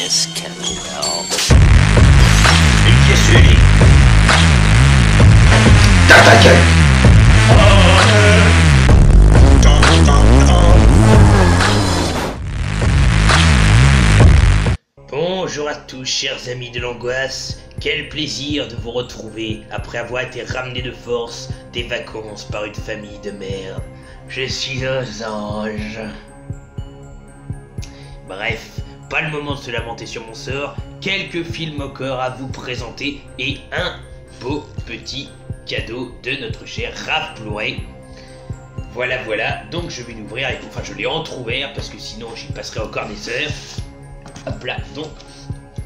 Escapula. Et qui est celui? Ta gueule. Bonjour à tous, chers amis de l'angoisse. Quel plaisir de vous retrouver après avoir été ramené de force des vacances par une famille de merde. Je suis un ange. Bref, pas le moment de se lamenter sur mon sort. Quelques films encore à vous présenter et un beau petit cadeau de notre cher Raph Blu-ray. Voilà, donc je vais l'ouvrir, enfin je l'ai entrouvert parce que sinon j'y passerai encore des heures. Hop là, donc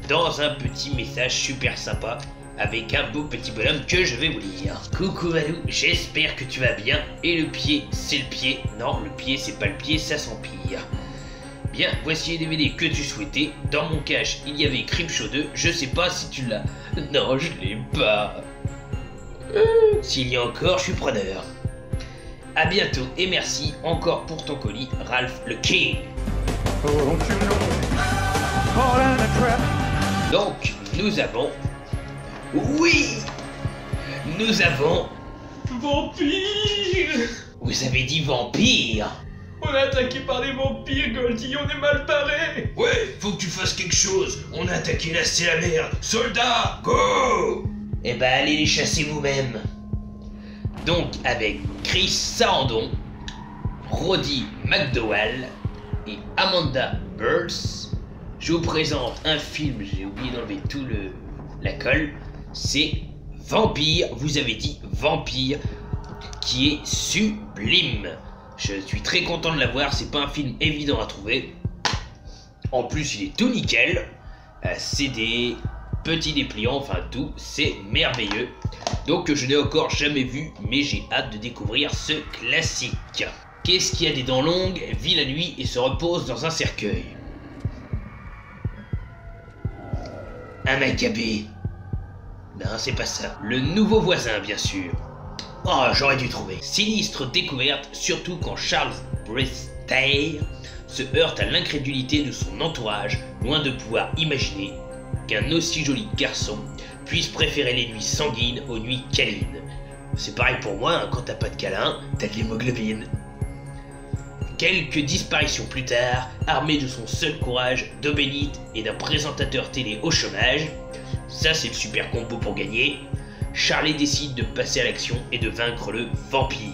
dans un petit message super sympa avec un beau petit bonhomme que je vais vous lire. Coucou Valou, j'espère que tu vas bien. Et le pied, c'est le pied. Non, le pied, c'est pas le pied, ça s'empire. Bien, voici les DVD que tu souhaitais. Dans mon cache, il y avait Creepshow 2. Je sais pas si tu l'as. Non, je l'ai pas. S'il y a encore, je suis preneur. A bientôt et merci encore pour ton colis, Ralph le King. Donc, nous avons... Oui! Nous avons... Vampire! Vous avez dit vampire? On est attaqué par des vampires, Goldie, on est mal barré! Ouais, faut que tu fasses quelque chose. On a attaqué là, c'est la merde. Soldats, go! Eh ben, allez les chasser vous-même. Donc, avec Chris Sarandon, Roddy McDowall et Amanda Burns, je vous présente un film, j'ai oublié d'enlever tout la colle, c'est Vampire, vous avez dit Vampire, qui est sublime. Je suis très content de l'avoir, c'est pas un film évident à trouver. En plus, il est tout nickel, c'est des petits dépliants, enfin tout, c'est merveilleux. Donc je n'ai encore jamais vu, mais j'ai hâte de découvrir ce classique. Qu'est-ce qui a des dents longues, vit la nuit et se repose dans un cercueil? Un macabé. Non, c'est pas ça. Le nouveau voisin, bien sûr. Oh, j'aurais dû trouver. Sinistre découverte, surtout quand Charles Bristain se heurte à l'incrédulité de son entourage, loin de pouvoir imaginer qu'un aussi joli garçon puisse préférer les nuits sanguines aux nuits câlines. C'est pareil pour moi, hein, quand t'as pas de câlin, t'as de l'hémoglobine. Quelques disparitions plus tard, armé de son seul courage, d'eau bénite et d'un présentateur télé au chômage, ça c'est le super combo pour gagner, Charlie décide de passer à l'action et de vaincre le vampire.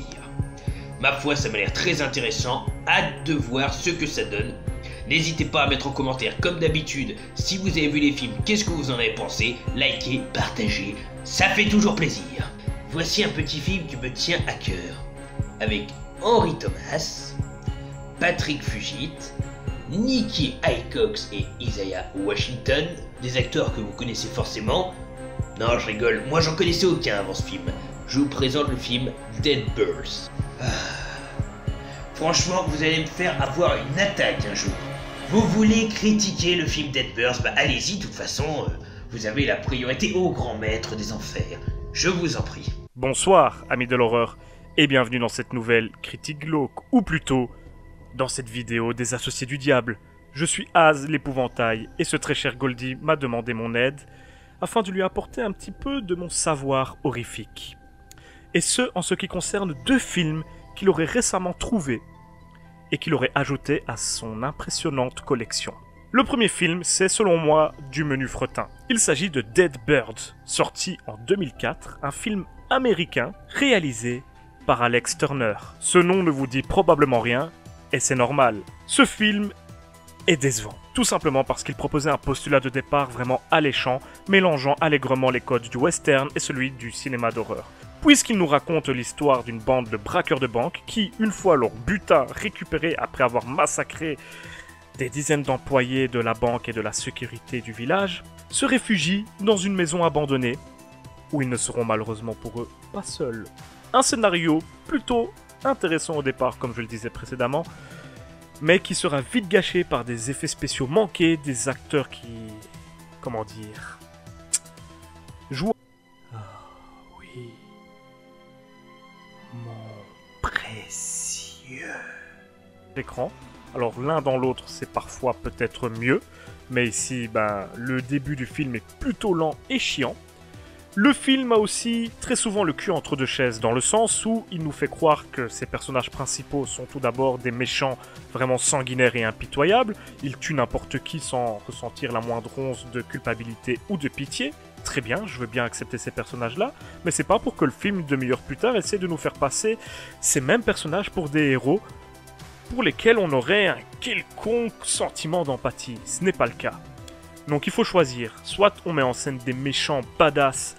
Ma foi, ça m'a l'air très intéressant, hâte de voir ce que ça donne. N'hésitez pas à mettre en commentaire, comme d'habitude, si vous avez vu les films, qu'est-ce que vous en avez pensé, likez, partagez, ça fait toujours plaisir. Voici un petit film qui me tient à cœur, avec Henry Thomas, Patrick Fugit, Nicky Hicox et Isaiah Washington, des acteurs que vous connaissez forcément. Non, je rigole, moi j'en connaissais aucun avant ce film. Je vous présente le film Dead Birds. Franchement, vous allez me faire avoir une attaque un jour. Vous voulez critiquer le film Dead Birds? Bah allez-y, de toute façon, vous avez la priorité au grand maître des enfers. Je vous en prie. Bonsoir, amis de l'horreur, et bienvenue dans cette nouvelle critique glauque, ou plutôt, dans cette vidéo des associés du diable. Je suis Az l'épouvantail, et ce très cher Goldie m'a demandé mon aide, afin de lui apporter un petit peu de mon savoir horrifique. Et ce, en ce qui concerne deux films qu'il aurait récemment trouvés, et qu'il aurait ajouté à son impressionnante collection. Le premier film, c'est selon moi du menu fretin. Il s'agit de Dead Birds, sorti en 2004, un film américain réalisé par Alex Turner. Ce nom ne vous dit probablement rien, et c'est normal. Ce film est décevant, tout simplement parce qu'il proposait un postulat de départ vraiment alléchant, mélangeant allègrement les codes du western et celui du cinéma d'horreur. Puisqu'il nous raconte l'histoire d'une bande de braqueurs de banque qui, une fois leur butin récupéré après avoir massacré des dizaines d'employés de la banque et de la sécurité du village, se réfugient dans une maison abandonnée, où ils ne seront malheureusement pour eux pas seuls. Un scénario plutôt intéressant au départ, comme je le disais précédemment, mais qui sera vite gâché par des effets spéciaux manqués, des acteurs qui... comment dire... jouent... oui... mon précieux... l'écran. Alors l'un dans l'autre, c'est parfois peut-être mieux, Mais ici, le début du film est plutôt lent et chiant. Le film a aussi très souvent le cul entre deux chaises, dans le sens où il nous fait croire que ses personnages principaux sont tout d'abord des méchants vraiment sanguinaires et impitoyables. Ils tuent n'importe qui sans ressentir la moindre once de culpabilité ou de pitié. Très bien, je veux bien accepter ces personnages-là, mais c'est pas pour que le film, une demi-heure plus tard, essaie de nous faire passer ces mêmes personnages pour des héros pour lesquels on aurait un quelconque sentiment d'empathie. Ce n'est pas le cas. Donc il faut choisir, soit on met en scène des méchants badass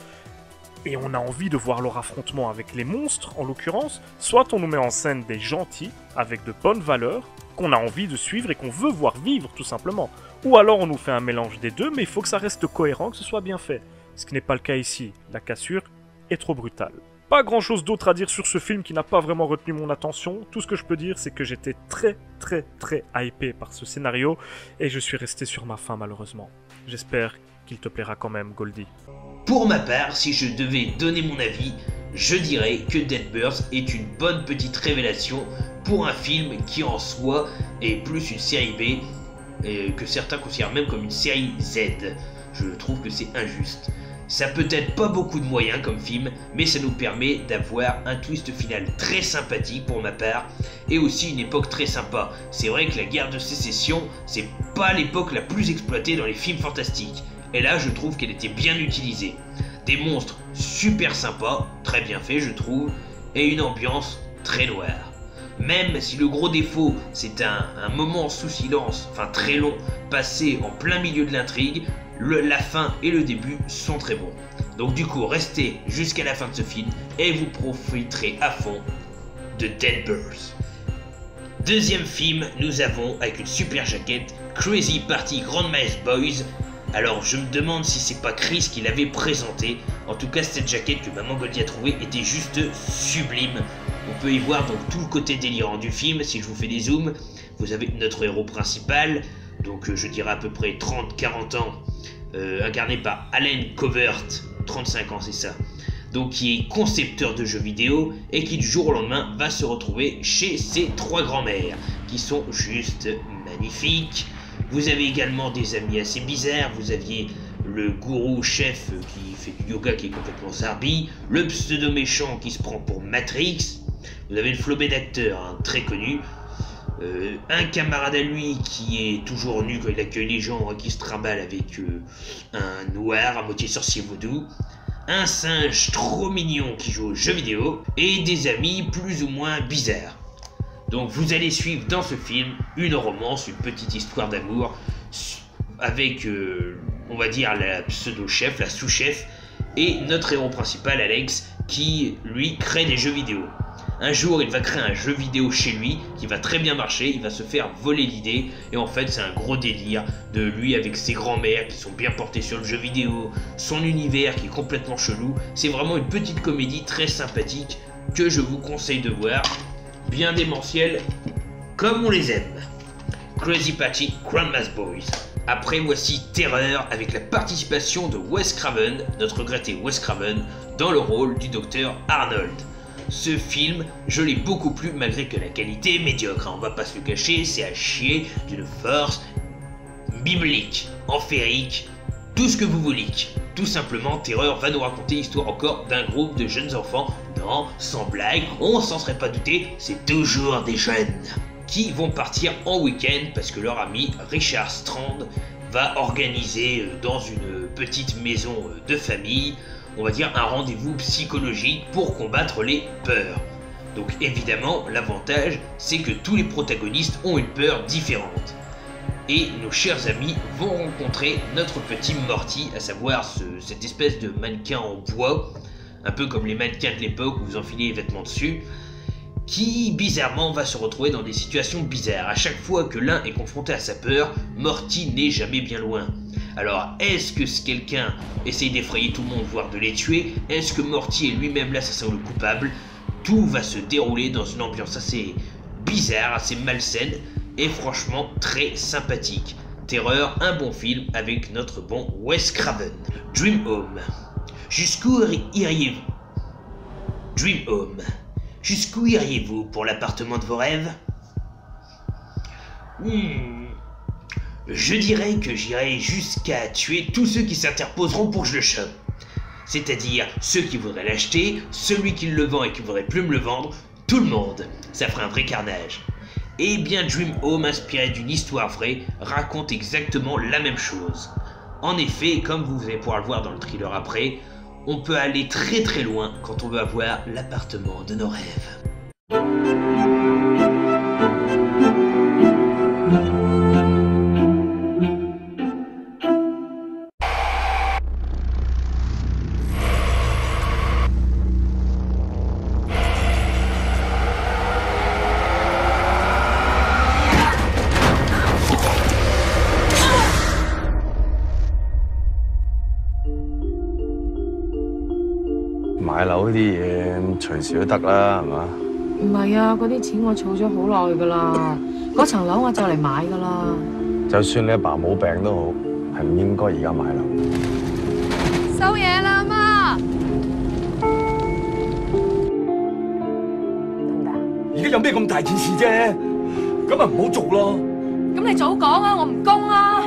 et on a envie de voir leur affrontement avec les monstres en l'occurrence, soit on nous met en scène des gentils avec de bonnes valeurs qu'on a envie de suivre et qu'on veut voir vivre tout simplement. Ou alors on nous fait un mélange des deux, mais il faut que ça reste cohérent, que ce soit bien fait. Ce qui n'est pas le cas ici, la cassure est trop brutale. Pas grand chose d'autre à dire sur ce film qui n'a pas vraiment retenu mon attention. Tout ce que je peux dire, c'est que j'étais très hypé par ce scénario et je suis resté sur ma faim malheureusement. J'espère qu'il te plaira quand même, Goldie. Pour ma part, si je devais donner mon avis, je dirais que Dead Birds est une bonne petite révélation pour un film qui en soi est plus une série B et que certains considèrent même comme une série Z. Je trouve que c'est injuste. Ça peut être pas beaucoup de moyens comme film, mais ça nous permet d'avoir un twist final très sympathique pour ma part, et aussi une époque très sympa. C'est vrai que la guerre de sécession, c'est pas l'époque la plus exploitée dans les films fantastiques, et là je trouve qu'elle était bien utilisée. Des monstres super sympas, très bien faits je trouve, et une ambiance très noire. Même si le gros défaut, c'est un moment sous silence, enfin très long, passé en plein milieu de l'intrigue, la fin et le début sont très bons. Donc du coup, restez jusqu'à la fin de ce film et vous profiterez à fond de Dead Birds. Deuxième film, nous avons, avec une super jaquette, Crazy Party Grandma's Boys. Alors je me demande si c'est pas Chris qui l'avait présenté. En tout cas, cette jaquette que Maman Goldie a trouvée était juste sublime. On peut y voir donc tout le côté délirant du film. Si je vous fais des zooms, vous avez notre héros principal, donc je dirais à peu près 30-40 ans, incarné par Allen Covert, 35 ans c'est ça, donc qui est concepteur de jeux vidéo et qui du jour au lendemain va se retrouver chez ses trois grands-mères, qui sont juste magnifiques. Vous avez également des amis assez bizarres, vous aviez le gourou chef qui fait du yoga qui est complètement zarbi, le pseudo méchant qui se prend pour Matrix, vous avez une flopée d'acteurs très connus, un camarade à lui qui est toujours nu quand il accueille les gens, qui se trimballe avec un noir à moitié sorcier vaudou, un singe trop mignon qui joue aux jeux vidéo, et des amis plus ou moins bizarres. Donc vous allez suivre dans ce film une romance, une petite histoire d'amour avec, on va dire, la pseudo-chef, la sous-chef, et notre héros principal, Alex, qui, lui, crée des jeux vidéo. Un jour, il va créer un jeu vidéo chez lui qui va très bien marcher, il va se faire voler l'idée, et en fait c'est un gros délire de lui avec ses grands-mères qui sont bien portées sur le jeu vidéo, son univers qui est complètement chelou. C'est vraiment une petite comédie très sympathique que je vous conseille de voir, bien démentielle comme on les aime. Crazy Party Grandma's Boys. Après, voici Terreur avec la participation de Wes Craven, notre regretté Wes Craven, dans le rôle du docteur Arnold. Ce film, je l'ai beaucoup plu malgré que la qualité est médiocre, on va pas se le cacher, c'est à chier d'une force biblique, amphérique, tout ce que vous voulez. Tout simplement, Terreur va nous raconter l'histoire encore d'un groupe de jeunes enfants, non, sans blague, on s'en serait pas douté, c'est toujours des jeunes, qui vont partir en week-end parce que leur ami Richard Strand va organiser dans une petite maison de famille, on va dire un rendez-vous psychologique pour combattre les peurs. Donc évidemment, l'avantage, c'est que tous les protagonistes ont une peur différente. Et nos chers amis vont rencontrer notre petit Morty, à savoir cette espèce de mannequin en bois, un peu comme les mannequins de l'époque où vous enfilez les vêtements dessus, qui bizarrement va se retrouver dans des situations bizarres. À chaque fois que l'un est confronté à sa peur, Morty n'est jamais bien loin. Alors, est-ce que quelqu'un essaye d'effrayer tout le monde, voire de les tuer? Est-ce que Morty est lui-même l'assassin ou le coupable? Tout va se dérouler dans une ambiance assez bizarre, assez malsaine, et franchement très sympathique. Terreur, un bon film avec notre bon Wes Craven. Dream Home. Jusqu'où iriez-vous? Dream Home. Jusqu'où iriez-vous pour l'appartement de vos rêves? Je dirais que j'irai jusqu'à tuer tous ceux qui s'interposeront pour que je le chope. C'est-à-dire ceux qui voudraient l'acheter, celui qui le vend et qui voudrait plus me le vendre, tout le monde. Ça ferait un vrai carnage. Et bien Dream Home, inspiré d'une histoire vraie, raconte exactement la même chose. En effet, comme vous allez pouvoir le voir dans le thriller après, on peut aller très très loin quand on veut avoir l'appartement de nos rêves.買樓嗰啲嘢隨時都得啦，係嘛？唔係啊，嗰啲錢我儲咗好耐㗎啦，嗰層樓我就嚟買㗎啦。就算你阿爸冇病都好，係唔應該而家買樓。收嘢啦，媽。得唔得？而家有咩咁大件事啫？咁咪唔好做咯。咁你早講啊，我唔供啊。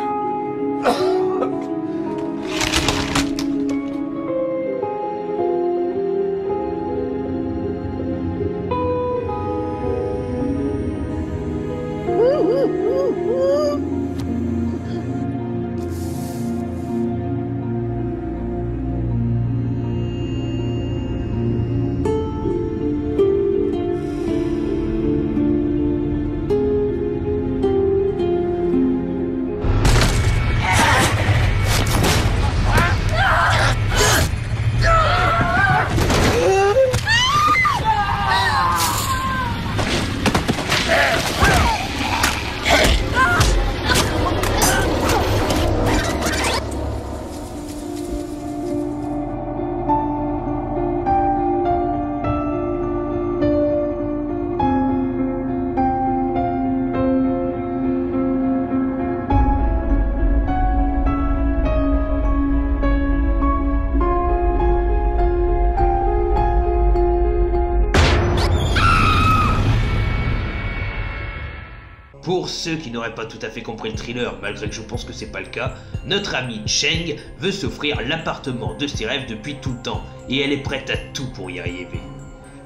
Pour ceux qui n'auraient pas tout à fait compris le thriller, malgré que je pense que c'est pas le cas, notre amie Cheng veut s'offrir l'appartement de ses rêves depuis tout le temps, et elle est prête à tout pour y arriver.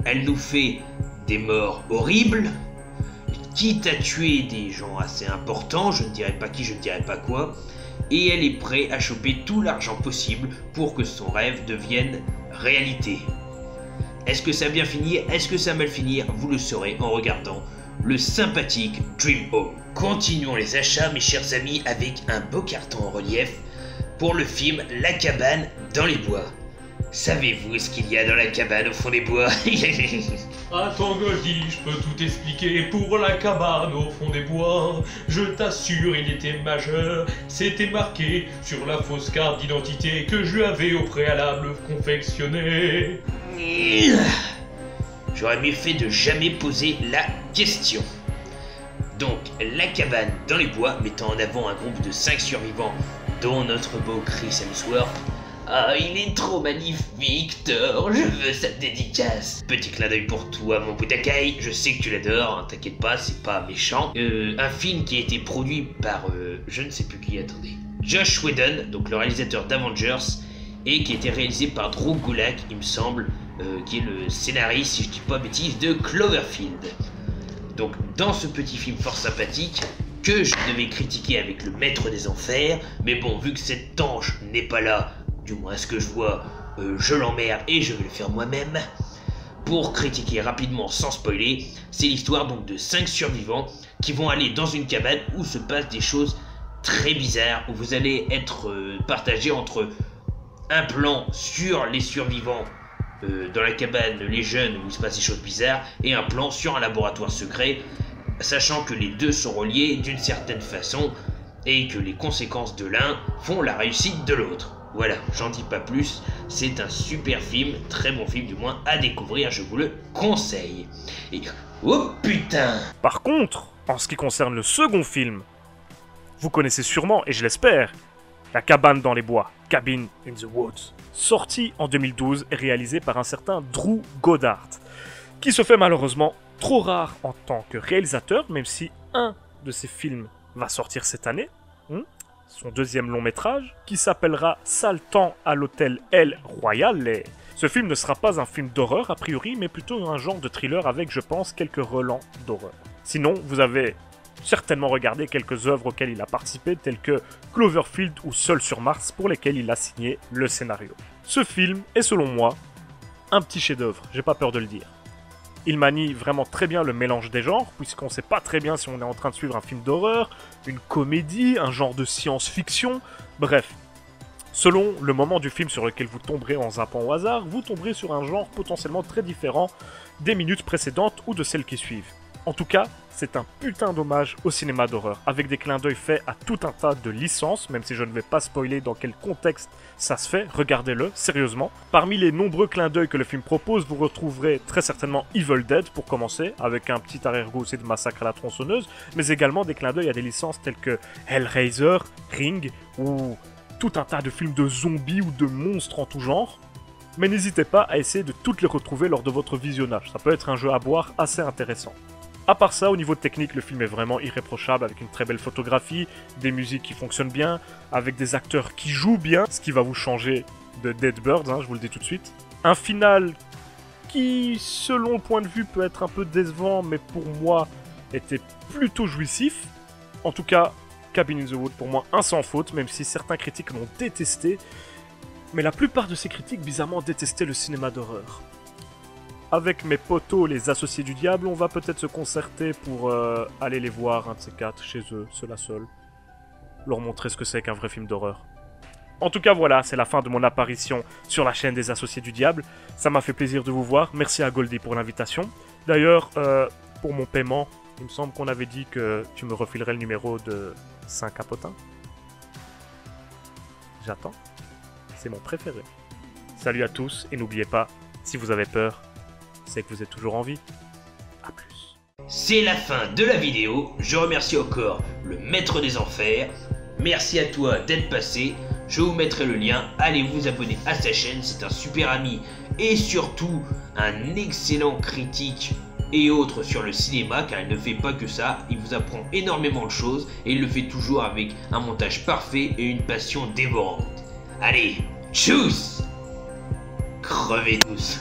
Elle nous fait des morts horribles, quitte à tuer des gens assez importants, je ne dirais pas qui, je ne dirais pas quoi, et elle est prête à choper tout l'argent possible pour que son rêve devienne réalité. Est-ce que ça va bien finir? Est-ce que ça va mal finir? Vous le saurez en regardant le sympathique Dream Home. Continuons les achats, mes chers amis, avec un beau carton en relief pour le film La cabane dans les bois. Savez-vous ce qu'il y a dans la cabane au fond des bois? Attends Goldie, je peux tout expliquer pour la cabane au fond des bois. Je t'assure, il était majeur, c'était marqué sur la fausse carte d'identité que je lui avais au préalable confectionnée. J'aurais mieux fait de jamais poser la question. Donc, la cabane dans les bois, mettant en avant un groupe de 5 survivants, dont notre beau Chris Hemsworth. Ah, il est trop magnifique, Thor, je veux sa dédicace. Petit clin d'œil pour toi, mon Budakai, je sais que tu l'adores, hein, t'inquiète pas, c'est pas méchant. Un film qui a été produit par, je ne sais plus qui, attendez. Josh Whedon, donc le réalisateur d'Avengers, et qui a été réalisé par Drew Gulak, il me semble, qui est le scénariste, si je dis pas bêtise, de Cloverfield. Donc dans ce petit film fort sympathique, que je devais critiquer avec le maître des enfers, mais bon, vu que cet ange n'est pas là, du moins à ce que je vois, je l'emmerde et je vais le faire moi-même. Pour critiquer rapidement sans spoiler, c'est l'histoire donc de 5 survivants qui vont aller dans une cabane où se passent des choses très bizarres, où vous allez être partagé entre un plan sur les survivants dans la cabane, les jeunes où il se passe des choses bizarres, et un plan sur un laboratoire secret, sachant que les deux sont reliés d'une certaine façon et que les conséquences de l'un font la réussite de l'autre. Voilà, j'en dis pas plus, c'est un super film, très bon film du moins à découvrir, je vous le conseille. Et oh putain! Par contre, en ce qui concerne le second film, vous connaissez sûrement, et je l'espère, La cabane dans les bois, Cabin in the Woods, sorti en 2012 et réalisé par un certain Drew Goddard, qui se fait malheureusement trop rare en tant que réalisateur, même si un de ses films va sortir cette année, son deuxième long métrage, qui s'appellera Sale temps à l'hôtel El Royale. Ce film ne sera pas un film d'horreur a priori, mais plutôt un genre de thriller avec, je pense, quelques relents d'horreur. Sinon, vous avez certainement regardé quelques œuvres auxquelles il a participé, telles que Cloverfield ou Seul sur Mars, pour lesquelles il a signé le scénario. Ce film est, selon moi, un petit chef-d'œuvre, j'ai pas peur de le dire. Il manie vraiment très bien le mélange des genres, puisqu'on sait pas très bien si on est en train de suivre un film d'horreur, une comédie, un genre de science-fiction, bref. Selon le moment du film sur lequel vous tomberez en zappant au hasard, vous tomberez sur un genre potentiellement très différent des minutes précédentes ou de celles qui suivent. En tout cas, c'est un putain d'hommage au cinéma d'horreur, avec des clins d'œil faits à tout un tas de licences, même si je ne vais pas spoiler dans quel contexte ça se fait, regardez-le, sérieusement. Parmi les nombreux clins d'œil que le film propose, vous retrouverez très certainement Evil Dead, pour commencer, avec un petit arrière-goût aussi de Massacre à la tronçonneuse, mais également des clins d'œil à des licences telles que Hellraiser, Ring, ou tout un tas de films de zombies ou de monstres en tout genre. Mais n'hésitez pas à essayer de toutes les retrouver lors de votre visionnage, ça peut être un jeu à boire assez intéressant. À part ça, au niveau technique, le film est vraiment irréprochable, avec une très belle photographie, des musiques qui fonctionnent bien, avec des acteurs qui jouent bien, ce qui va vous changer de Dead Birds, je vous le dis tout de suite. Un final qui, selon le point de vue, peut être un peu décevant, mais pour moi, était plutôt jouissif. En tout cas, Cabin in the Woods, pour moi, un sans faute, même si certains critiques l'ont détesté. Mais la plupart de ces critiques, bizarrement, détestaient le cinéma d'horreur. Avec mes potos, les associés du diable, on va peut-être se concerter pour aller les voir, un de ces quatre, chez eux, ceux-là seuls. Leur montrer ce que c'est qu'un vrai film d'horreur. En tout cas, voilà, c'est la fin de mon apparition sur la chaîne des associés du diable. Ça m'a fait plaisir de vous voir. Merci à Goldie pour l'invitation. D'ailleurs, pour mon paiement, il me semble qu'on avait dit que tu me refilerais le numéro de Saint-Capotin. J'attends. C'est mon préféré. Salut à tous, et n'oubliez pas, si vous avez peur, c'est que vous êtes toujours en vie. A plus. C'est la fin de la vidéo, je remercie encore le maître des enfers, merci à toi d'être passé, je vous mettrai le lien, allez vous abonner à sa chaîne, c'est un super ami et surtout un excellent critique et autres sur le cinéma, car il ne fait pas que ça, il vous apprend énormément de choses et il le fait toujours avec un montage parfait et une passion dévorante. Allez, tchuss! Crevez tous.